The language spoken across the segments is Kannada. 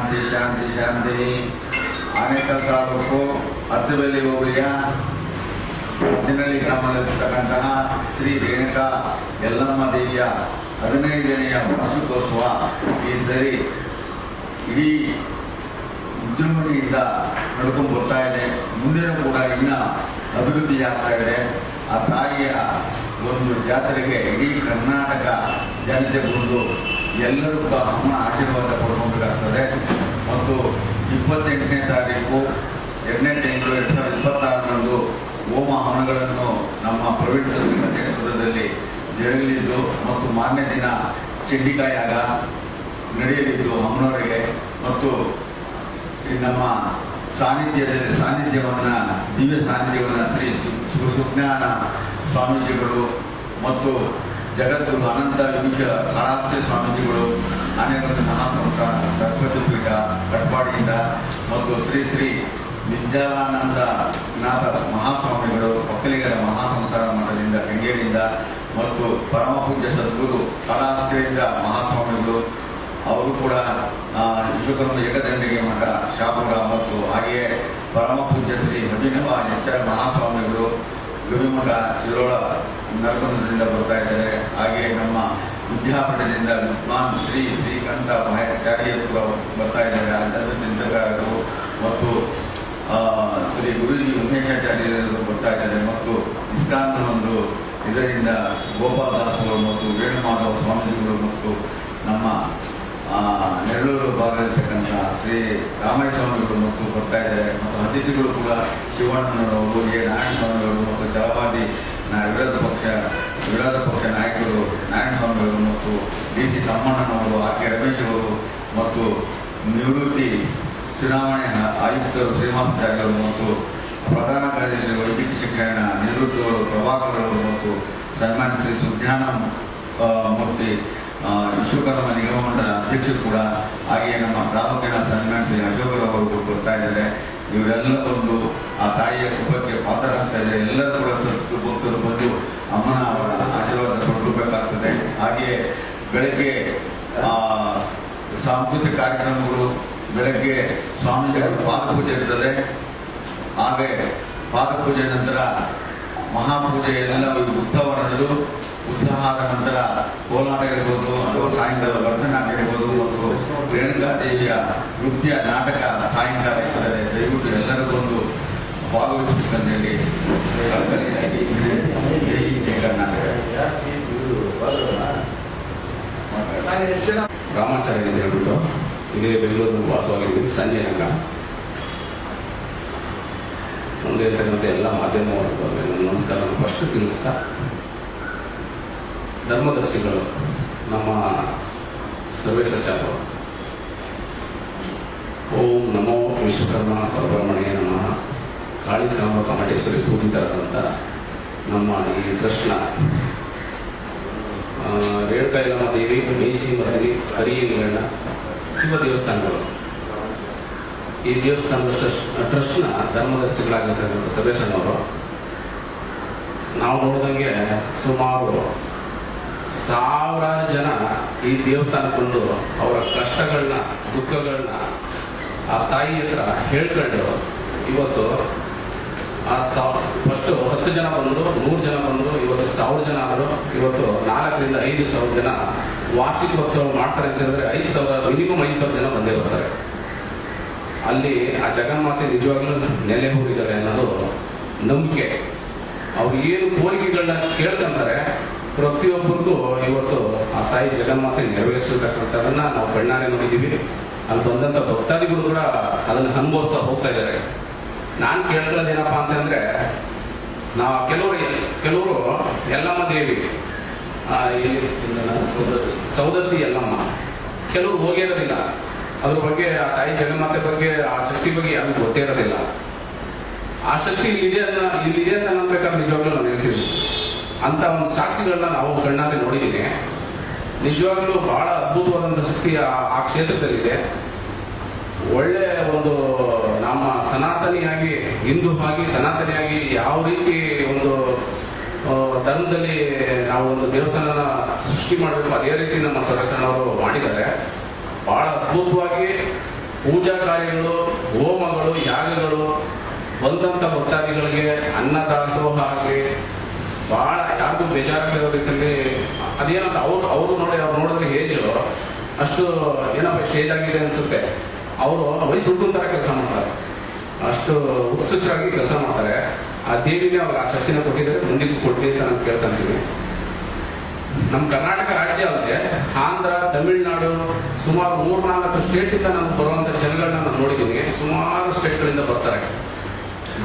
ಶಾಂತಿ ಶಾಂತಿ ಶಾಂತಿ. ಆನೇಕಲ್ ತಾಲೂಕು ಅತ್ತಬೆಲೆ ಹೋಬಳಿಯ ಹತ್ತಿನಳ್ಳಿ ಗ್ರಾಮದಲ್ಲಿರ್ತಕ್ಕಂತಹ ಶ್ರೀ ರೇಣುಕಾ ಯಲ್ಲಮ್ಮ ದೇವಿಯ 15ನೆಯ ವಾರ್ಷಿಕೋತ್ಸವ ಈ ಸರಿ ಇಡೀ ವಿಜೃಂಭಣೆಯಿಂದ ನಡ್ಕೊಂಡು ಬರ್ತಾ ಇದೆ. ಮುಂದಿನ ಕೂಡ ಇನ್ನೂ ಅಭಿವೃದ್ಧಿ ಆಗ್ತಾ ಇದೆ. ಆ ತಾಯಿಯ ಒಂದು ಜಾತ್ರೆಗೆ ಇಡೀ ಕರ್ನಾಟಕ ಜನತೆ ಬಂದು ಎಲ್ಲರೂ ಕೂಡ ಅಮ್ಮನ ಆಶೀರ್ವಾದ ಪಡ್ಕೊಬೇಕಾಗ್ತದೆ. ಮತ್ತು 28ನೇ ತಾರೀಕು 2/8/2026 ಹೋಮ ಹವನಗಳನ್ನು ನಮ್ಮ ಪ್ರವೀಣ್ ನೇತೃತ್ವದಲ್ಲಿ ಜರುಗಲಿದ್ದು ಮತ್ತು ಮಾರನೇ ದಿನ ಚಂಡಿಕಾಯಾಗ ನಡೆಯಲಿದ್ದು ಅಮ್ಮನವರಿಗೆ ಮತ್ತು ನಮ್ಮ ಸಾನ್ನಿಧ್ಯವನ್ನು ದಿವ್ಯ ಸಾನ್ನಿಧ್ಯವನ್ನು ಶ್ರೀ ಸುಜ್ಞಾನ ಸ್ವಾಮೀಜಿಗಳು ಮತ್ತು ಜಗದ್ಗುರು ಅನಂತ ವಿಭೂಷ ಕಾಳಾಸ್ತಿ ಸ್ವಾಮೀಜಿಗಳು, ಆನೆಗೊಂದು ಮಹಾಸಂಸ್ಥಾನ ಸರಸ್ವತಿ ಪೀಠ ಕಟ್ಪಾಡಿಯಿಂದ ಮತ್ತು ಶ್ರೀ ಶ್ರೀ ನಿಜ್ಜಲಾನಂದ ನಾಥ ಮಹಾಸ್ವಾಮಿಗಳು ಒಕ್ಕಲಿಗರ ಮಹಾಸಂಸ್ಥಾನ ಮಠದಿಂದ ಕೆಂಗೇರಿಯಿಂದ ಮತ್ತು ಪರಮ ಪೂಜ್ಯ ಸದ್ಗುರು ಕಾಳಾಸ್ತಿಯಿಂದ ಮಹಾಸ್ವಾಮಿಗಳು ಅವರು ಕೂಡ ವಿಶ್ವಕರ್ಮ ಏಕದಂಡಿಗೆ ಮಠ ಶಾಪುರ ಮತ್ತು ಹಾಗೆಯೇ ಪರಮ ಪೂಜ್ಯ ಶ್ರೀ ಅಭಿನವ ಎಚ್ಚರ ಮಹಾಸ್ವಾಮಿಗಳು ಗವಿಮಠ ಶಿರೋಳ ನರಕುಂದದಿಂದ ಬರ್ತಾ ಇದ್ದಾರೆ. ಹಾಗೆಯೇ ನಮ್ಮ ವಿದ್ಯಾಪೀಠದಿಂದ ವಿದ್ವಾನ್ ಶ್ರೀ ಶ್ರೀಕಂಠ ಭಾಯಾಚಾರ್ಯರು ಬರ್ತಾ ಇದ್ದಾರೆ. ಅದರ ಚಿಂತಕರು ಮತ್ತು ಶ್ರೀ ಗುರುಜಿ ಉಮೇಶಾಚಾರ್ಯರು ಬರ್ತಾ ಇದ್ದಾರೆ ಮತ್ತು ಇಸ್ಕಾನ್ ಒಂದು ಇದರಿಂದ ಗೋಪಾಲ್ ದಾಸ್ ಅವರು ಮತ್ತು ವೇಣುಮಾಧವ ಸ್ವಾಮೀಜಿಗಳು ಮತ್ತು ನಮ್ಮ ನೆರಳೂರು ಭಾಗದಲ್ಲಿರ್ತಕ್ಕಂಥ ಶ್ರೀ ರಾಮಯ್ಯ ಸ್ವಾಮಿಗಳು ಮತ್ತು ಬರ್ತಾ ಇದ್ದಾರೆ. ಮತ್ತು ಅತಿಥಿಗಳು ಕೂಡ ಶಿವಣ್ಣನವರು, ಎ ನಾರಾಯಣ ಸ್ವಾಮಿಗಳು ಮತ್ತು ಛಲವಾದಿ ವಿರೋಧ ಪಕ್ಷ ನಾಯಕರು ನಾರಾಯಣ ಸ್ವಾಮಿಗಳು ಮತ್ತು DC ತಮ್ಮಣ್ಣನವರು, ಆಕೆ ರಮೇಶ್ ಅವರು ಮತ್ತು ನಿವೃತ್ತಿ ಚುನಾವಣೆ ಆಯುಕ್ತರು ಶ್ರೀನಿವಾಸಾಚಾರ್ಯರು ಮತ್ತು ಪ್ರಧಾನ ಕಾರ್ಯದರ್ಶಿ ವೈದ್ಯಕೀಯ ಶಿಕ್ಷಣ ನಿವೃತ್ತವರು ಪ್ರಭಾಕರ್ ಅವರು ಮತ್ತು ಸನ್ಮಾನ್ಯ ಶ್ರೀ ಸುಜ್ಞಾನ ಮೂರ್ತಿ ವಿಶ್ವಕರ್ಮ ನಿಗಮ ಮಂಡಲ ಅಧ್ಯಕ್ಷರು ಕೂಡ, ಹಾಗೆಯೇ ನಮ್ಮ ತಾಲೂಕಿನ ಸನ್ಮಾನ್ಯ ಶ್ರೀ ಅಶೋಕರ್ ಅವರು ಬರ್ತಾ ಇದ್ದಾರೆ. ಇವರೆಲ್ಲ ಬಂದು ಆ ತಾಯಿಯ ಕೃಪಕ್ಕೆ ಪಾತ್ರರಾಗ್ತಾ ಇದ್ದಾರೆ. ಎಲ್ಲರೂ ಕೂಡ ಭಕ್ತರು ಬಂದು ಅಮ್ಮನ ಅವರ ಆಶೀರ್ವಾದ ಪಡ್ಕೋಬೇಕಾಗ್ತದೆ. ಹಾಗೆಯೇ ಬೆಳಗ್ಗೆ ಸಾಂಸ್ಕೃತಿಕ ಕಾರ್ಯಕ್ರಮಗಳು, ಬೆಳಗ್ಗೆ ಸ್ವಾಮೀಜಿಗಳ ಪಾದಪೂಜೆ ಇರ್ತದೆ. ಹಾಗೆ ಪಾದಪೂಜೆ ನಂತರ ಮಹಾಪೂಜೆ ಎಲ್ಲ ಉತ್ಸವ ನಡೆದು ಉತ್ಸಾಹದ ನಂತರ ಕೋಲಾಟ ಇರ್ಬೋದು ಅಥವಾ ಸಾಯಂಕಾಲ ಭರತನಾಟ್ಯ ಇರ್ಬೋದು ಮತ್ತು ರೇಣುಕಾ ದೇವಿಯ ನೃತ್ಯ ನಾಟಕ ಸಾಯಂಕಾಲ ಇರ್ತದೆ. ದಯವಿಟ್ಟು ಎಲ್ಲರೂ ಬಂದು ಭಾಗವಹಿಸಬೇಕಂತೇಳಿ ರಾಮಾಚಾರ್ಯ ಅಂತ ಹೇಳ್ಬಿಟ್ಟು ಇದೇ ಬೆಂಗಳೂರು ವಾಸವಾಗಿದ್ದೀವಿ. ಸಂಜೆ ರಂಗ ಮುಂದೆ ಇರ್ತಕ್ಕಂಥ ಎಲ್ಲ ಮಾಧ್ಯಮ ವರ್ಗದವರಿಗೆ ನಮಸ್ಕಾರ ಫಸ್ಟ್ ತಿಳಿಸ್ತಾ, ಧರ್ಮದರ್ಶಿಗಳು ನಮ್ಮ ಸರ್ವೇಶಾಚಾರ್ಯರು ಓಂ ನಮೋ ವಿಶ್ವಕರ್ಮ ಪರಬ್ರಹ್ಮಣ್ಯ ನಮಃ ಕಾಳಿಕಾಂಬ ಕಮಟೇಶ್ವರಿ ಪೂಜಿತರಾದಂಥ ನಮ್ಮ ಈ ಟ್ರಸ್ಟ್ನ ರೇಣುಕಾ ಯಲ್ಲಮ್ಮ ದೇವಿ, ಮೇಸಿ ಮರಳಿ, ಹರಿಯಂಗಣ್ಣ ಶಿವ ದೇವಸ್ಥಾನಗಳು, ಈ ದೇವಸ್ಥಾನದ ಟ್ರಸ್ಟ್ನ ಧರ್ಮದರ್ಶಿಗಳಾಗಿರ್ತಕ್ಕಂಥ ಸರ್ವೇಶಣ್ಣವರು ನಾವು ನೋಡಿದಂಗೆ ಸುಮಾರು 1000 ಜನ ಈ ದೇವಸ್ಥಾನಕ್ಕೆ ಬಂದು ಅವರ ಕಷ್ಟಗಳನ್ನ ದುಃಖಗಳನ್ನ ಆ ತಾಯಿ ಹತ್ರ ಹೇಳ್ಕೊಂಡು ಇವತ್ತು ಫಸ್ಟು 10 ಜನ ಬಂದು 100 ಜನ ಬಂದು ಇವತ್ತು 1000 ಜನ ಆದರು. ಇವತ್ತು 4,000 ರಿಂದ 5,000 ಜನ ವಾರ್ಷಿಕೋತ್ಸವ ಮಾಡ್ತಾರೆ ಅಂತಂದ್ರೆ 5,000 ಮಿನಿಮಮ್ 5,000 ಜನ ಬಂದೇ ಬರ್ತಾರೆ. ಅಲ್ಲಿ ಆ ಜಗನ್ಮಾತೆ ನಿಜವಾಗ್ಲೂ ನೆಲೆ ಊರಿದ್ದಾರೆ ಅನ್ನೋದು ನಂಬಿಕೆ. ಅವ್ರು ಏನು ಕೋರಿಕೆಗಳನ್ನ ಕೇಳ್ಕೊಂತಾರೆ ಪ್ರತಿಯೊಬ್ಬರಿಗೂ ಇವತ್ತು ಆ ತಾಯಿ ಜಗನ್ಮಾತೆ ನೆರವೇರಿಸಿರ್ತಕ್ಕಂಥದನ್ನ ನಾವು ಕಣ್ಣಾರೆ ನೋಡಿದ್ದೀವಿ. ಅಲ್ಲಿ ಬಂದಂಥ ಭಕ್ತಾದಿಗಳು ಕೂಡ ಅದನ್ನು ಅನುಭವಿಸ್ತಾ ಹೋಗ್ತಾ ಇದ್ದಾರೆ. ನಾನು ಕೇಳ್ಕೊಳ್ಳೋದೇನಪ್ಪ ಅಂತಂದ್ರೆ, ಕೆಲವರು ಯಲ್ಲಮ್ಮ ದೇವಿ ಸೌದತ್ತಿ ಯಲ್ಲಮ್ಮ ಕೆಲವರು ಹೋಗಿರೋದಿಲ್ಲ. ಅದ್ರ ಬಗ್ಗೆ ಆ ತಾಯಿ ಜಗನ್ಮಾತೆ ಬಗ್ಗೆ ಆ ಶಕ್ತಿ ಬಗ್ಗೆ ಯಾರಿಗೂ ಗೊತ್ತೇ ಇರೋದಿಲ್ಲ. ಆ ಶಕ್ತಿ ಇಲ್ಲಿದೆ ಅಂತ ಅನ್ನಬೇಕಾದ್ರೆ ನಿಜವಾಗ್ಲೂ ನಾನು ಹೇಳ್ತೀನಿ. ಅಂತ ಒಂದು ಸಾಕ್ಷಿಗಳನ್ನ ನಾವು ಕಣ್ಣಾರೆ ನೋಡಿದ್ದೀನಿ. ನಿಜವಾಗ್ಲೂ ಬಹಳ ಅದ್ಭುತವಾದಂಥ ಶಕ್ತಿ ಆ ಕ್ಷೇತ್ರದಲ್ಲಿದೆ. ಒಳ್ಳೆ ಒಂದು ನಮ್ಮ ಸನಾತನಿಯಾಗಿ ಹಿಂದೂ ಆಗಿ ಸನಾತನಿಯಾಗಿ ಯಾವ ರೀತಿ ಒಂದು ಧರ್ಮದಲ್ಲಿ ನಾವು ಒಂದು ದೇವಸ್ಥಾನನ ಸೃಷ್ಟಿ ಮಾಡಬೇಕು ಅದೇ ರೀತಿ ನಮ್ಮ ಸರ್ವೇಶಣ್ಣವರು ಮಾಡಿದ್ದಾರೆ. ಬಹಳ ಅದ್ಭುತವಾಗಿ ಪೂಜಾ ಕಾರ್ಯಗಳು, ಹೋಮಗಳು, ಯಾಗಗಳು, ಬಂದಂಥ ಭಕ್ತಾದಿಗಳಿಗೆ ಅನ್ನದಾಸೋಹ ಆಗಲಿ ಭಾಳ ಯಾರಿಗೂ ಬೇಜಾರಾಗೋ ರೀತಿಯಲ್ಲಿ ಅದೇನಂತ ಅವರು ನೋಡಿದ್ರೆ ಏಜು ಅಷ್ಟು ಏನಪ್ಪ ಸ್ಟೇಜ್ ಆಗಿದೆ ಅನ್ಸುತ್ತೆ. ಅವರು ವಯಸ್ಸು ಹುಡುಗನ ಥರ ಕೆಲಸ ಮಾಡ್ತಾರೆ, ಅಷ್ಟು ಉತ್ಸುಕರಾಗಿ ಕೆಲಸ ಮಾಡ್ತಾರೆ. ಆ ದೇವಿನೇ ಅವ್ರಿಗೆ ಆ ಶಕ್ತಿನ ಕೊಟ್ಟಿದ್ದಾರೆ, ಮುಂದಿಗೂ ಕೊಡ್ಲಿ ಅಂತ ನಾನು ಕೇಳ್ಕೊಂತೀವಿ. ನಮ್ಮ ಕರ್ನಾಟಕ ರಾಜ್ಯ ಅಲ್ಲದೆ ಆಂಧ್ರ, ತಮಿಳುನಾಡು, ಸುಮಾರು 3-4 ಸ್ಟೇಟಿಂದ ನಾನು ಬರುವಂಥ ಜನಗಳನ್ನ ನಾನು ನೋಡಿದ್ದೀನಿ. ಸುಮಾರು ಸ್ಟೇಟ್ಗಳಿಂದ ಬರ್ತಾರೆ.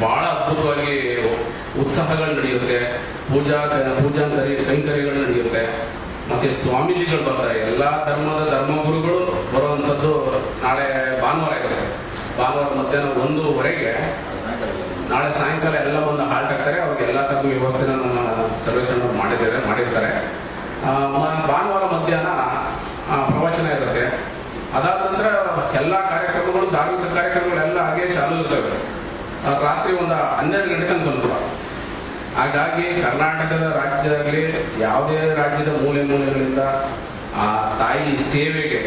ಬಹಳ ಅದ್ಭುತವಾಗಿ ಉತ್ಸಾಹಗಳು ನಡೆಯುತ್ತೆ, ಕೈಂಕರ್ಯಗಳು ನಡೆಯುತ್ತೆ. ಮತ್ತೆ ಸ್ವಾಮೀಜಿಗಳು ಬರ್ತಾರೆ, ಎಲ್ಲ ಧರ್ಮಗುರುಗಳು ಬರುವಂಥದ್ದು. ನಾಳೆ ಭಾನುವಾರ ಇರುತ್ತೆ, ಭಾನುವಾರ ಮಧ್ಯಾಹ್ನ 1:00 ನಾಳೆ ಸಾಯಂಕಾಲ ಎಲ್ಲ ಬಂದು ಹಾಲ್ಟ್ ಆಗ್ತಾರೆ. ಅವ್ರಿಗೆ ಎಲ್ಲ ಥರದ ವ್ಯವಸ್ಥೆನ ನಮ್ಮ ಸರ್ವೇಶನ್ ಮಾಡಿರ್ತಾರೆ. ಭಾನುವಾರ ಮಧ್ಯಾಹ್ನ ಪ್ರವಚನ ಇರುತ್ತೆ. ಅದಾದ ನಂತರ ಎಲ್ಲ ಕಾರ್ಯಕ್ರಮಗಳು, ಧಾರ್ಮಿಕ ಕಾರ್ಯಕ್ರಮಗಳೆಲ್ಲ ಹಾಗೆ ಚಾಲೂ ಇರ್ತವೆ. ರಾತ್ರಿ 12 ಗಂಟೆ ತನಕ ಬಂದ್ಬಿಡ. ಹಾಗಾಗಿ ಕರ್ನಾಟಕದ ರಾಜ್ಯ ಆಗಲಿ ಯಾವುದೇ ರಾಜ್ಯದ ಮೂಲೆಗಳಿಂದ ಆ ತಾಯಿ ಸೇವೆಗೆ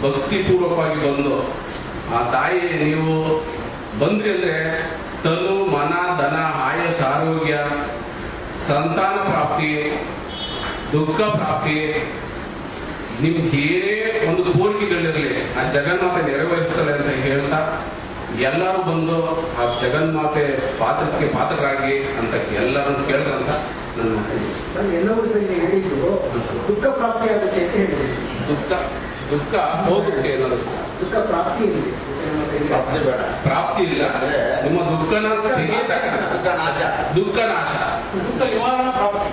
ಭಕ್ತಿಪೂರ್ವಕವಾಗಿ ಬಂದು, ಆ ತಾಯಿ ನೀವು ಬಂದ್ರಿ ಅಂದರೆ ತನು, ಮನ, ಧನ, ಆಯಸ್, ಆರೋಗ್ಯ, ಸಂತಾನ ಪ್ರಾಪ್ತಿ, ದುಃಖ ಪ್ರಾಪ್ತಿ, ನಿಮ್ದು ಏನೇ ಒಂದು ಕೋರಿಕೆಗಳಿರಲಿ ಆ ಜಗನ್ಮಾತೆ ನೆರವೇರಿಸ್ತಾಳೆ ಅಂತ ಹೇಳ್ತಾ ಎಲ್ಲರೂ ಬಂದು ಆ ಜಗನ್ಮಾತೆ ಪಾತ್ರರಾಗಿ ಅಂತ ಎಲ್ಲರನ್ನು ಕೇಳ್ರಂತ ನನ್ನ ಸರ್. ಎಲ್ಲವೂ ಸರಿ ಹೇಳಿದ್ದು ದುಃಖ ಪ್ರಾಪ್ತಿ ಆಗುತ್ತೆ ಅಂತ ಹೇಳಿದ್ರು. ದುಃಖ ಹೋಗುತ್ತೆ ಅನ್ನೋದು. ದುಃಖ ಪ್ರಾಪ್ತಿ ಇದೆ, ಪ್ರಾಪ್ತಿ ಇಲ್ಲ. ನಿಮ್ಮ ದುಃಖನ ತೆಗೆಯತಕ್ಕ ದುಃಖ ನಾಶ, ದುಃಖ ನಿವಾರಣಾ ಪ್ರಾಪ್ತಿ.